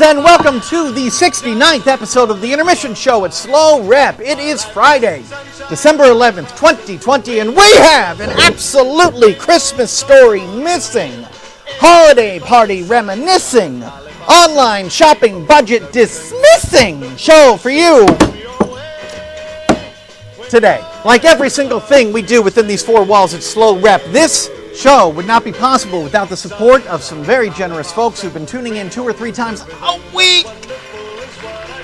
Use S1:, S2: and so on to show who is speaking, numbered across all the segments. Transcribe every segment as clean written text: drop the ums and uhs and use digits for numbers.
S1: and welcome to the 69th episode of the Intermission Show at SLO REP. It is Friday, December 11th, 2020, and we have an absolutely Christmas story missing, holiday party reminiscing, online shopping budget dismissing show for you today. Like every single thing we do within these four walls at SLO REP, this show would not be possible without the support of some very generous folks who've been tuning in 2 or 3 times a week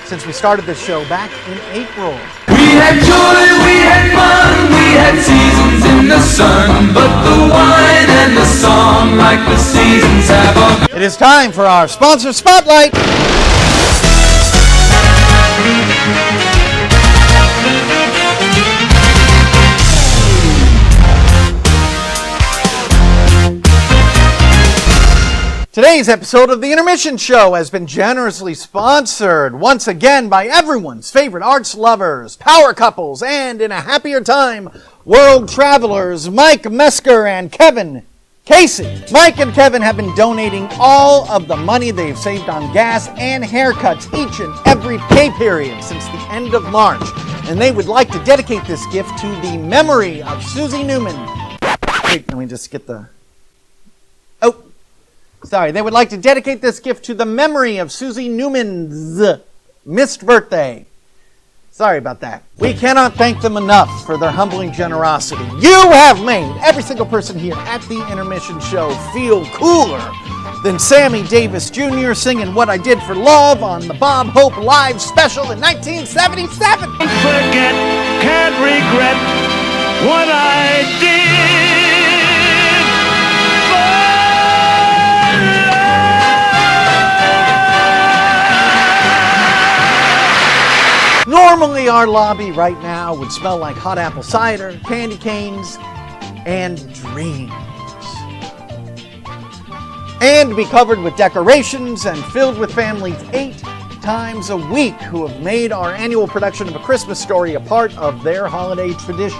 S1: since we started this show back in April.
S2: We had joy, we had fun, we had seasons in the sun, but the wine and the song, like the seasons have all.
S1: It is time for our sponsor spotlight. Today's episode of the Intermission Show has been generously sponsored once again by everyone's favorite arts lovers, power couples, and in a happier time, world travelers, Mike Mesker and Kevin Casey. Mike and Kevin have been donating all of the money they've saved on gas and haircuts each and every pay period since the end of March, and they would like to dedicate this gift to the memory of Susie Newman. Wait, let me just get the... They would like to dedicate this gift to the memory of Susie Newman's missed birthday. Sorry about that. We cannot thank them enough for their humbling generosity. You have made every single person here at the Intermission Show feel cooler than Sammy Davis Jr. singing What I Did for Love on the Bob Hope Live special in 1977.
S3: Can't forget, can't regret what I did.
S1: Normally, our lobby right now would smell like hot apple cider, candy canes, and dreams. And be covered with decorations and filled with families 8 times a week who have made our annual production of A Christmas Story a part of their holiday tradition.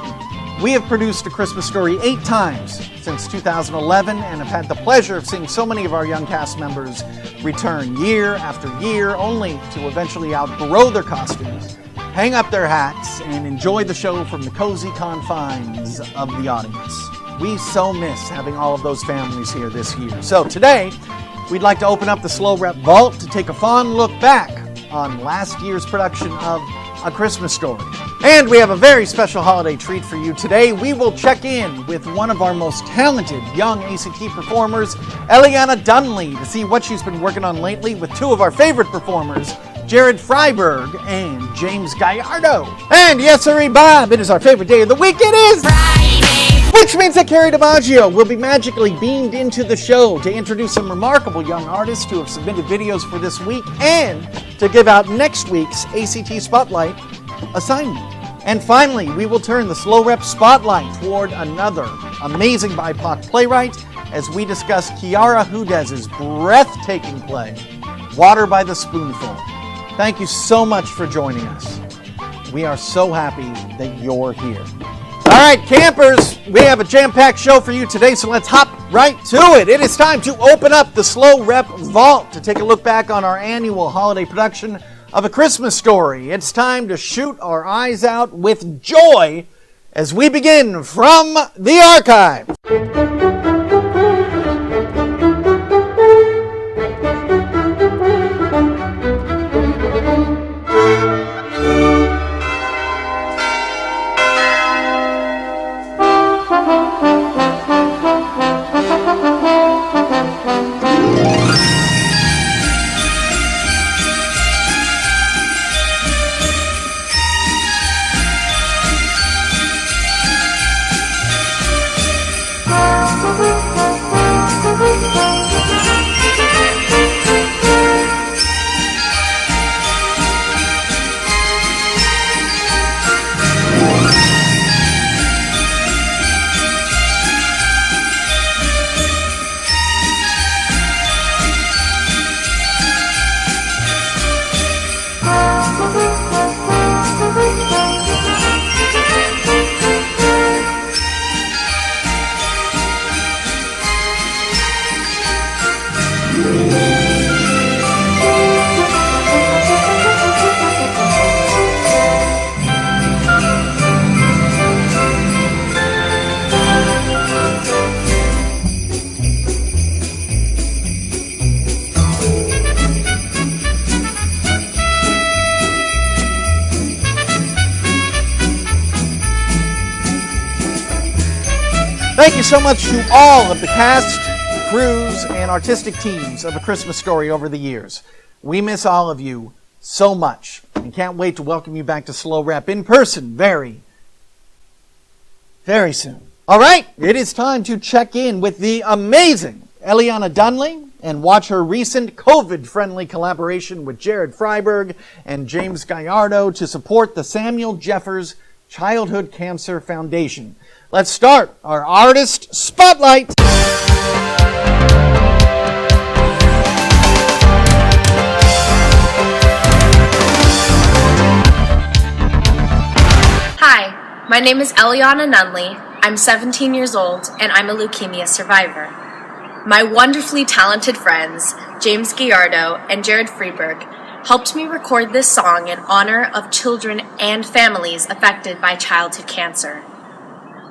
S1: We have produced A Christmas Story 8 times since 2011 and have had the pleasure of seeing so many of our young cast members return year after year, only to eventually outgrow their costumes, hang up their hats, and enjoy the show from the cozy confines of the audience. We so miss having all of those families here this year. So today, we'd like to open up the SLO REP vault to take a fond look back on last year's production of A Christmas Story. And we have a very special holiday treat for you today. We will check in with one of our most talented young ACT performers, ELIANA NUNLEY, to see what she's been working on lately with 2 of our favorite performers, FREIBURG and James Gallardo. And yes, sirree, Bob, it is our favorite day of the week. It is Friday! Which means that KERRY DIMAGGio will be magically beamed into the show to introduce some remarkable young artists who have submitted videos for this week and to give out next week's ACT Spotlight assignment. And finally, we will turn the SLO REP Spotlight toward another amazing BIPOC playwright as we discuss QUIARA HUDES' breathtaking play, Water by the Spoonful. Thank you so much for joining us. We are so happy that you're here. All right, campers, we have a jam-packed show for you today, so let's hop right to it. It is time to open up the SLO REP vault to take a look back on our annual holiday production of A Christmas Story. It's time to shoot our eyes out with joy as we begin from the archive. Thank you so much to all of the cast, crews, and artistic teams of A Christmas Story over the years. We miss all of you so much and can't wait to welcome you back to SLO REP in person very, very soon. All right, it is time to check in with the amazing ELIANA Nunley and watch her recent COVID-friendly collaboration with FREIBURG and James Gallardo to support the Samuel Jeffers Childhood Cancer Foundation. Let's start our artist spotlight.
S4: Hi, my name is ELIANA Nunley. I'm 17 years old and I'm a leukemia survivor. My wonderfully talented friends, James Gallardo and FREIBURG, helped me record this song in honor of children and families affected by childhood cancer.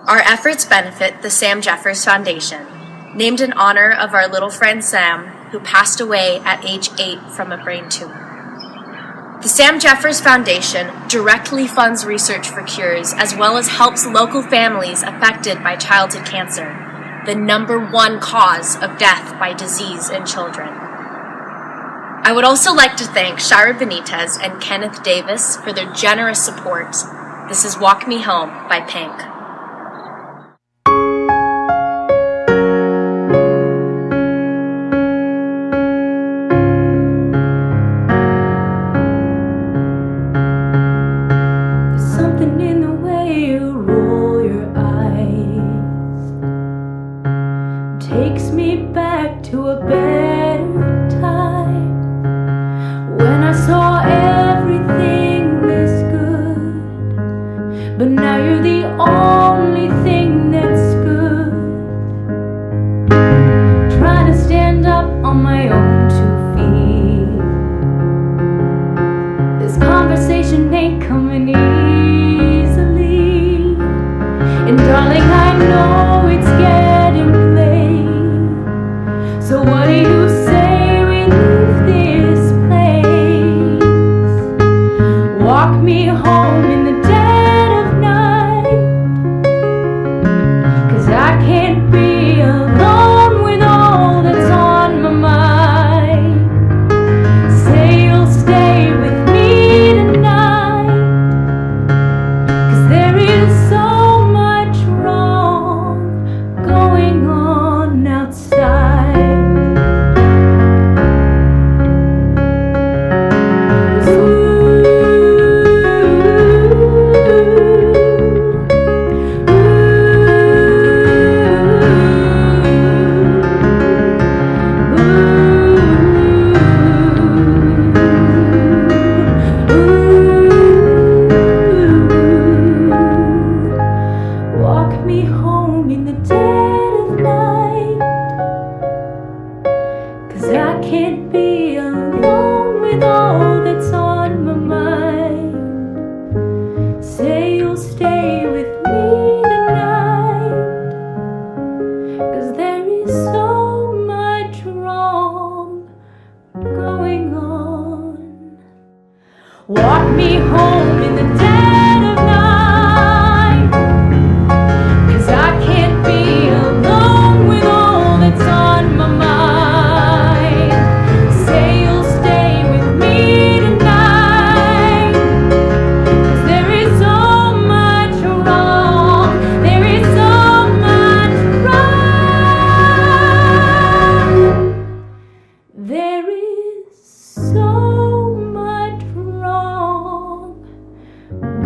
S4: Our efforts benefit the Sam Jeffers Foundation, named in honor of our little friend Sam, who passed away at age 8 from a brain tumor. The Sam Jeffers Foundation directly funds research for cures as well as helps local families affected by childhood cancer, the #1 cause of death by disease in children. I would also like to thank Shira Benitez and Kenneth Davis for their generous support. This is Walk Me Home by Pink.
S5: Takes me back to a better time when I saw everything this good, but now you're the only thing that's good. Trying to stand up on my own 2 feet. This conversation ain't coming easily, and darling, I know it's getting late. So what do you say we leave this place? Walk me home in the dead of night, 'cause I can't be alone with all that's on my mind. Say you'll stay with me tonight, 'cause there is so much wrong going on outside. Walk me home in the dead of night, 'cause I can't be alone with all that's on my mind. Say you'll stay with me tonight, 'cause there is so much wrong going on. Walk me home in the dead of night, 'cause I can't be alone with all that's on my mind. Say you'll stay with me tonight, 'cause there is so much wrong. There is so much wrong. There is so much wrong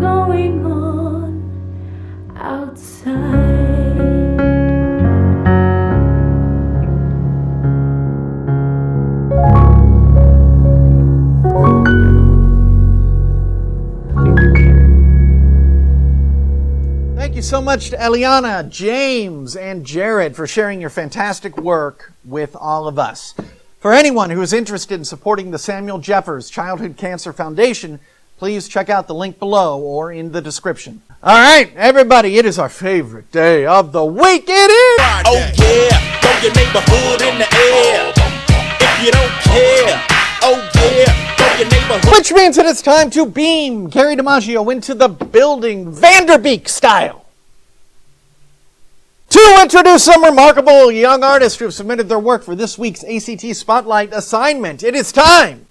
S5: going on outside.
S1: Thank you so much to ELIANA, James, and Jared for sharing your fantastic work with all of us. For anyone who is interested in supporting the Samuel Jeffers Childhood Cancer Foundation, please check out the link below or in the description. All right, everybody, it is our favorite day of the week. It is!
S6: Oh yeah, throw your neighborhood in the air. If you don't care, oh yeah, throw your neighborhood.
S1: Which means that it's time to beam KERRY DIMAGGIO into the building, Vanderbeek style. To introduce some remarkable young artists who have submitted their work for this week's ACT Spotlight assignment, it is time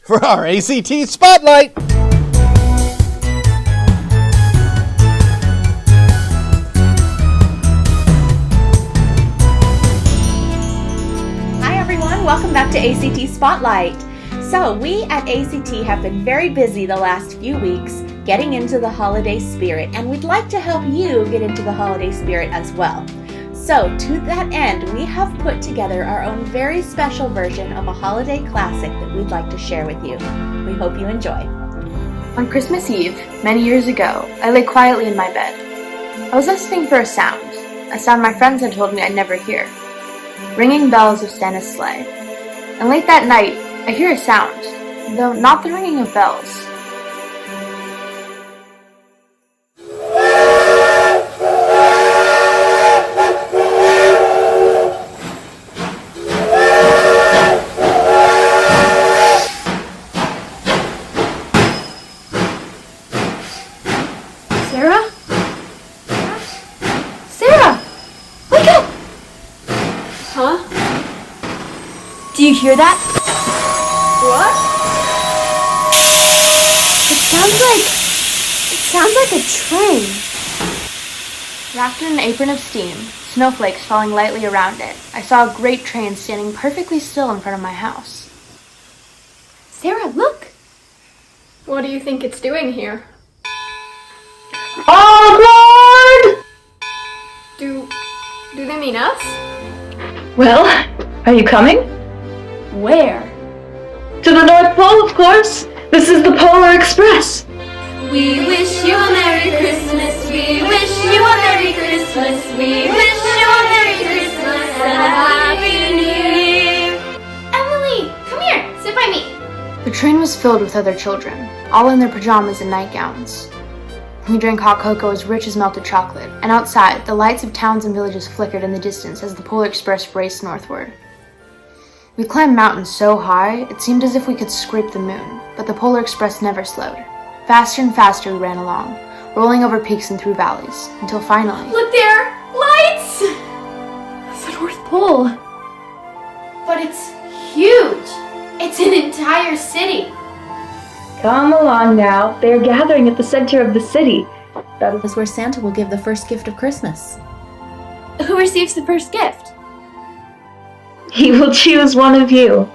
S1: for our ACT Spotlight.
S7: Hi everyone, welcome back to ACT Spotlight. So we at ACT have been very busy the last few weeks getting into the holiday spirit, and we'd like to help you get into the holiday spirit as well. So to that end, we have put together our own very special version of a holiday classic that we'd like to share with you. We hope you enjoy.
S8: On Christmas Eve, many years ago, I lay quietly in my bed. I was listening for a sound my friends had told me I'd never hear. Ringing bells of Santa's sleigh. And late that night, I hear a sound, though not the ringing of bells.
S5: Sarah? Sarah! Wake up! Huh? Do you hear that? What? It sounds like a train.
S8: Wrapped in an apron of steam, snowflakes falling lightly around it, I saw a great train standing perfectly still in front of my house.
S5: Sarah, look! What do you think it's doing here?
S9: Oh,
S5: Do they mean us?
S9: well, are you coming?
S5: Where?
S9: To the North Pole, of course. This is the Polar Express.
S5: We wish you a Merry Christmas. We wish you a Merry Christmas. We wish you a Merry Christmas and a Happy New Year. Emily, come here. Sit by me.
S8: The train was filled with other children, all in their pajamas and nightgowns. We drank hot cocoa as rich as melted chocolate, and outside, the lights of towns and villages flickered in the distance as the Polar Express raced northward. We climbed mountains so high, it seemed as if we could scrape the moon, but the Polar Express never slowed. Faster and faster we ran along, rolling over peaks and through valleys, until finally...
S5: Look there! Lights! It's the North Pole. But it's huge. It's an entire city.
S9: Come along now. They are gathering at the center of the city.
S7: That is where Santa will give the first gift of Christmas.
S5: Who receives the first gift?
S9: He will choose one of you.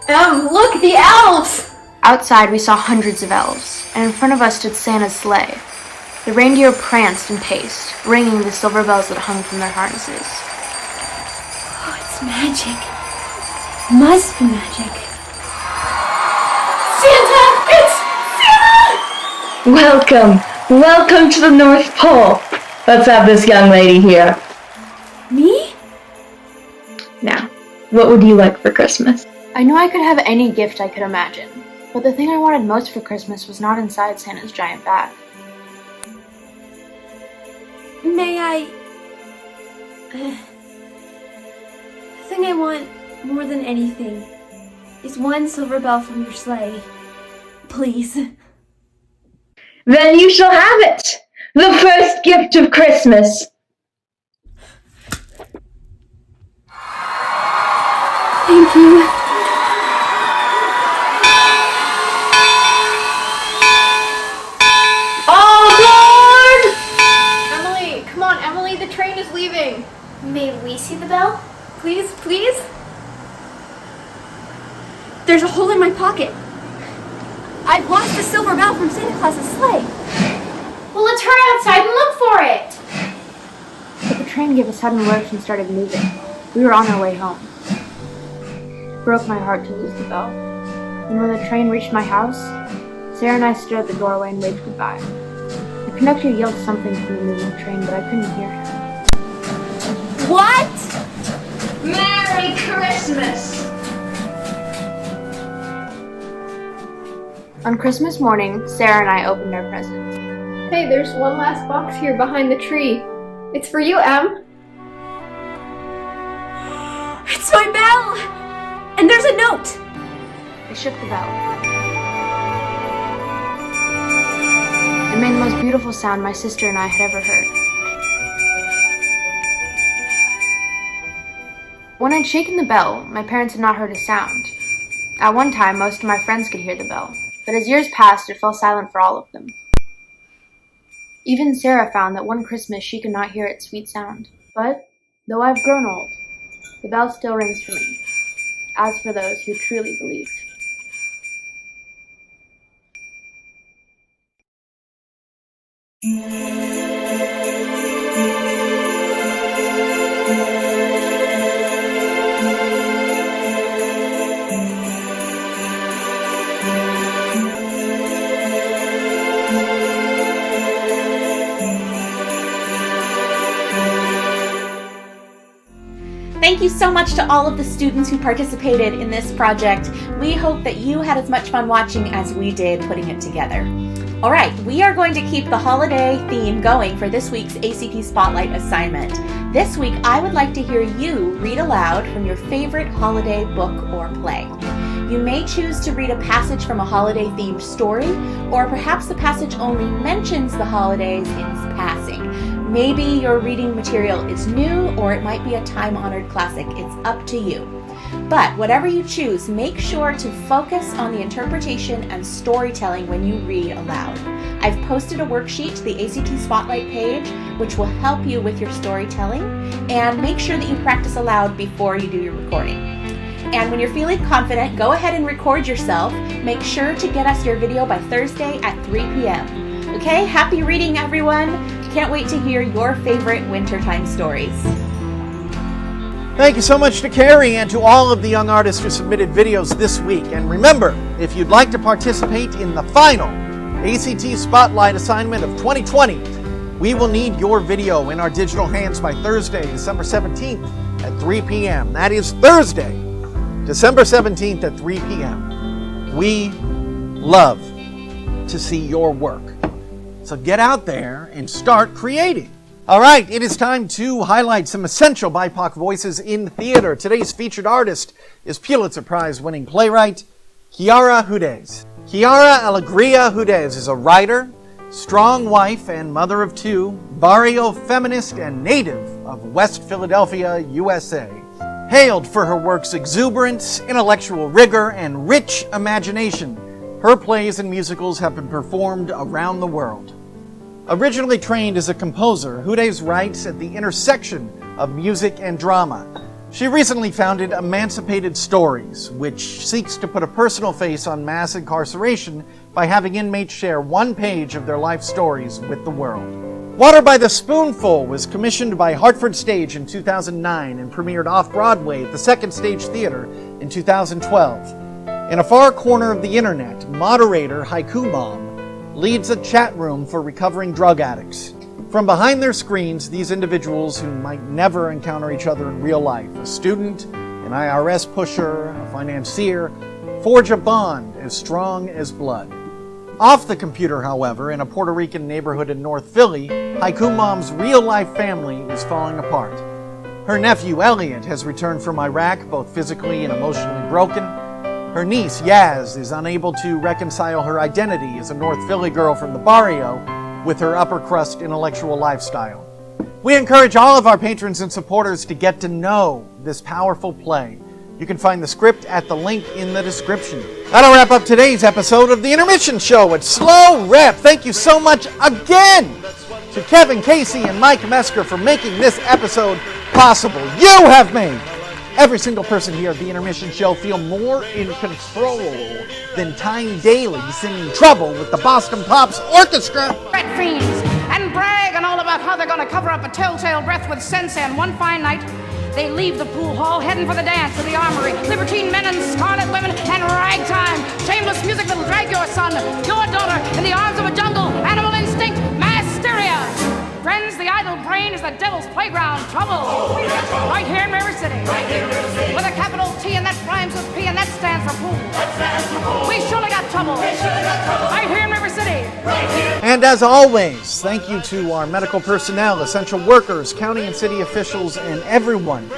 S5: Look, the elves!
S8: Outside, we saw hundreds of elves, and in front of us stood Santa's sleigh. The reindeer pranced and paced, ringing the silver bells that hung from their harnesses.
S5: Oh, it's magic. Must be magic. Santa! It's Santa!
S9: Welcome to the North Pole. Let's have this young lady here.
S5: Me?
S9: Now, what would you like for Christmas?
S8: I knew I could have any gift I could imagine, but the thing I wanted most for Christmas was not inside Santa's giant bag.
S5: May I... The thing I want more than anything is one silver bell from your sleigh. Please.
S9: Then you shall have it! The first gift of Christmas!
S5: Thank you.
S9: All aboard!
S5: Emily, come on, Emily, the train is leaving. May we see the bell? Please, please? There's a hole in my pocket. I've lost the silver bell from Santa Claus's sleigh. Well, let's hurry outside and look for it.
S8: But the train gave a sudden lurch and started moving. We were on our way home. It broke my heart to lose the bell. And when the train reached my house, Sarah and I stood at the doorway and waved goodbye. The conductor yelled something from the moving train, but I couldn't hear him.
S5: What?
S9: Merry Christmas!
S8: On Christmas morning, Sarah and I opened our presents.
S5: Hey, there's one last box here behind the tree. It's for you, Em. It's my bell! And there's a note!
S8: I shook the bell. It made the most beautiful sound my sister and I had ever heard. When I'd shaken the bell, my parents had not heard a sound. At one time, most of my friends could hear the bell, but as years passed, it fell silent for all of them. Even Sarah found that one Christmas she could not hear its sweet sound. But, though I've grown old, the bell still rings for me, as for those who truly believe.
S7: Thank you so much to all of the students who participated in this project. We hope that you had as much fun watching as we did putting it together. All right, we are going to keep the holiday theme going for this week's ACT Spotlight assignment. This week, I would like to hear you read aloud from your favorite holiday book or play. You may choose to read a passage from a holiday-themed story, or perhaps the passage only mentions the holidays in passing. Maybe your reading material is new, or it might be a time-honored classic. It's up to you. But whatever you choose, make sure to focus on the interpretation and storytelling when you read aloud. I've posted a worksheet to the ACT Spotlight page, which will help you with your storytelling, and make sure that you practice aloud before you do your recording. And when you're feeling confident, go ahead and record yourself. Make sure to get us your video by Thursday at 3 p.m. Okay, happy reading, everyone. Can't wait to hear your favorite wintertime stories.
S1: Thank you so much to Kerry and to all of the young artists who submitted videos this week. And remember, if you'd like to participate in the final ACT Spotlight assignment of 2020, we will need your video in our digital hands by Thursday, December 17th at 3 p.m. That is Thursday, December 17th at 3 p.m. We love to see your work. So get out there and start creating. All right, it is time to highlight some essential BIPOC voices in theater. Today's featured artist is Pulitzer Prize-winning playwright QUIARA HUDES. QUIARA Alegria Hudes is a writer, strong wife and mother of two, barrio feminist and native of West Philadelphia, USA. Hailed for her work's exuberance, intellectual rigor, and rich imagination, her plays and musicals have been performed around the world. Originally trained as a composer, Hudes writes at the intersection of music and drama. She recently founded Emancipated Stories, which seeks to put a personal face on mass incarceration by having inmates share one page of their life stories with the world. Water by the Spoonful was commissioned by Hartford Stage in 2009 and premiered off-Broadway at the Second Stage Theater in 2012. In a far corner of the internet, moderator Haiku Mom leads a chat room for recovering drug addicts. From behind their screens, these individuals who might never encounter each other in real life, a student, an IRS pusher, a financier, forge a bond as strong as blood. Off the computer, however, in a Puerto Rican neighborhood in North Philly, Haiku Mom's real-life family is falling apart. Her nephew, Elliot, has returned from Iraq, both physically and emotionally broken. Her niece, Yaz, is unable to reconcile her identity as a North Philly girl from the barrio with her upper-crust intellectual lifestyle. We encourage all of our patrons and supporters to get to know this powerful play. You can find the script at the link in the description. That'll wrap up today's episode of the Intermission Show at SLO REP. Thank you so much again to Kevin Casey and Mike Mesker for making this episode possible. You have made every single person here at the Intermission Show feel more in control than Tyne Daly singing Trouble with the Boston Pops Orchestra.
S10: Red fiends and brag and all about how they're going to cover up a telltale breath with sense, and one fine night they leave the pool hall heading for the dance in the armory. Libertine men and scarlet women and ragtime. Shameless music that'll drag your son, your daughter, in the arms of a jungle, animal instinct, mass hysteria. Friends, the idle brain is the devil's playground. Trouble. Right here in River City. With a capital T, and that rhymes with P, and that stands for pool. We surely got trouble. Right here in River City.
S1: And as always, thank you to our medical personnel, essential workers, county and city officials, and everyone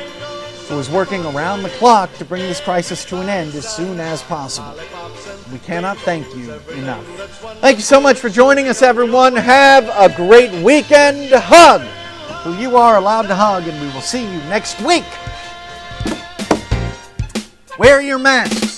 S1: who is working around the clock to bring this crisis to an end as soon as possible. We cannot thank you enough. Thank you so much for joining us, everyone. Have a great weekend. Hug who you are allowed to hug, and we will see you next week. Wear your mask.